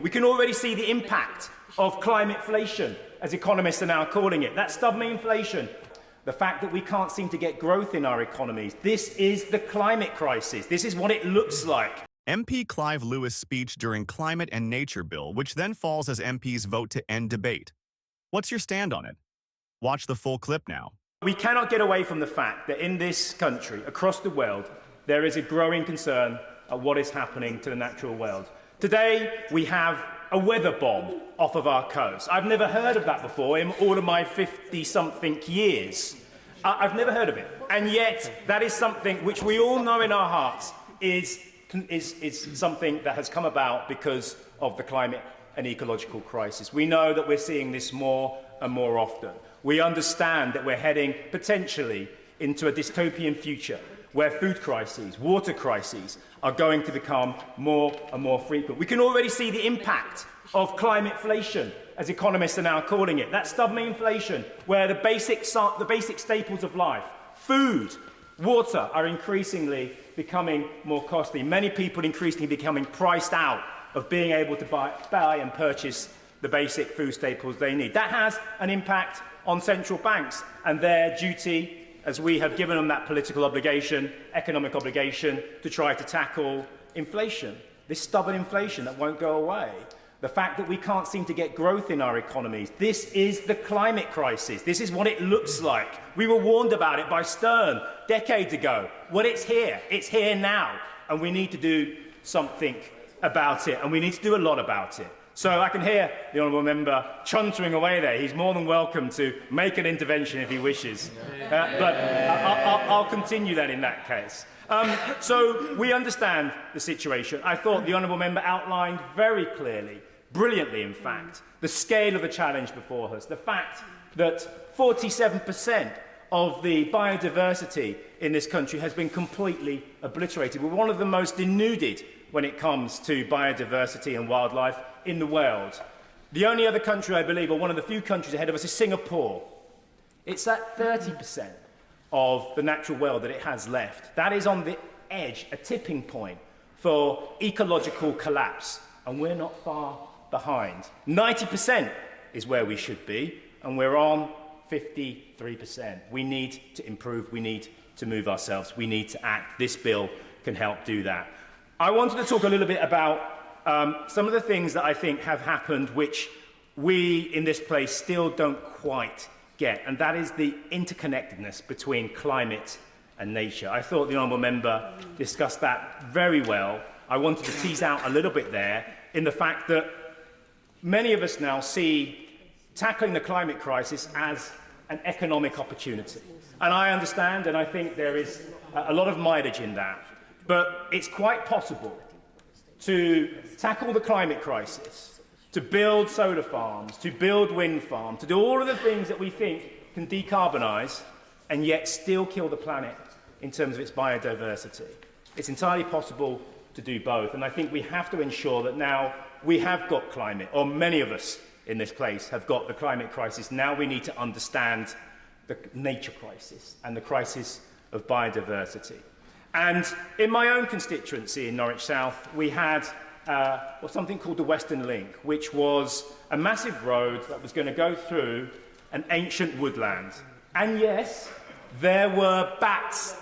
We can already see the impact of climateflation, as economists are now calling it. That stubborn inflation, the fact that we can't seem to get growth in our economies. This is the climate crisis. This is what it looks like. MP Clive Lewis' speech during Climate and Nature Bill, which then falls as MPs vote to end debate. What's your stand on it? Watch the full clip now. We cannot get away from the fact that in this country, across the world, there is a growing concern at what is happening to the natural world. Today, we have a weather bomb off of our coast. I've never heard of that before in all of my 50-something years. I've never heard of it. And yet, that is something which we all know in our hearts is something that has come about because of the climate and ecological crisis. We know that we're seeing this more and more often. We understand that we're heading potentially into a dystopian future where food crises, water crises are going to become more and more frequent. We can already see the impact of climateflation, as economists are now calling it. That stubborn inflation where the basic staples of life, food, water, are increasingly becoming more costly. Many people increasingly becoming priced out of being able to buy and purchase the basic food staples they need. That has an impact on central banks and their duty, as we have given them that political obligation, economic obligation, to try to tackle inflation, this stubborn inflation that won't go away. The fact that we can't seem to get growth in our economies. This is the climate crisis. This is what it looks like. We were warned about it by Stern decades ago. Well, it's here now, and we need to do something about it, and we need to do a lot about it. So I can hear the honourable member chuntering away there. He's more than welcome to make an intervention if he wishes. But I'll continue then in that case. So we understand the situation. I thought the honourable member outlined very clearly, brilliantly in fact, the scale of the challenge before us, the fact that 47% of the biodiversity in this country has been completely obliterated. We're one of the most denuded when it comes to biodiversity and wildlife in the world. The only other country, I believe, or one of the few countries ahead of us, is Singapore. It's at 30% of the natural world that it has left. That is on the edge, a tipping point for ecological collapse, and we're not far behind. 90% is where we should be, and we're on 53%. We need to improve. We need to move ourselves. We need to act. This bill can help do that. I wanted to talk a little bit about some of the things that I think have happened which we in this place still don't quite get, and that is the interconnectedness between climate and nature. I thought the honourable member discussed that very well. I wanted to tease out a little bit there in the fact that many of us now see tackling the climate crisis as an economic opportunity. And I understand, and I think there is a lot of mileage in that. But it's quite possible to tackle the climate crisis, to build solar farms, to build wind farms, to do all of the things that we think can decarbonise and yet still kill the planet in terms of its biodiversity. It's entirely possible to do both. And I think we have to ensure that now we have got climate, or many of us in this place have got the climate crisis. Now we need to understand the nature crisis and the crisis of biodiversity. And in my own constituency in Norwich South, we had something called the Western Link, which was a massive road that was going to go through an ancient woodland. And yes, there were bats.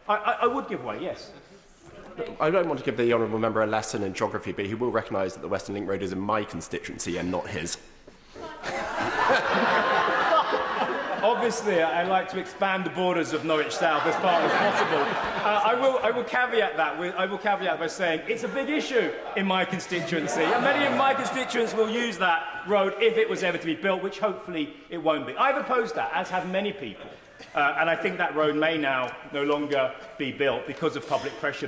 I would give way, yes. I don't want to give the honourable member a lesson in geography, but he will recognise that the Western Link Road is in my constituency and not his. Obviously, I like to expand the borders of Norwich South as far as possible. I will caveat that. I will caveat by saying it's a big issue in my constituency, and many of my constituents will use that road if it was ever to be built, which hopefully it won't be. I've opposed that, as have many people, and I think that road may now no longer be built because of public pressure.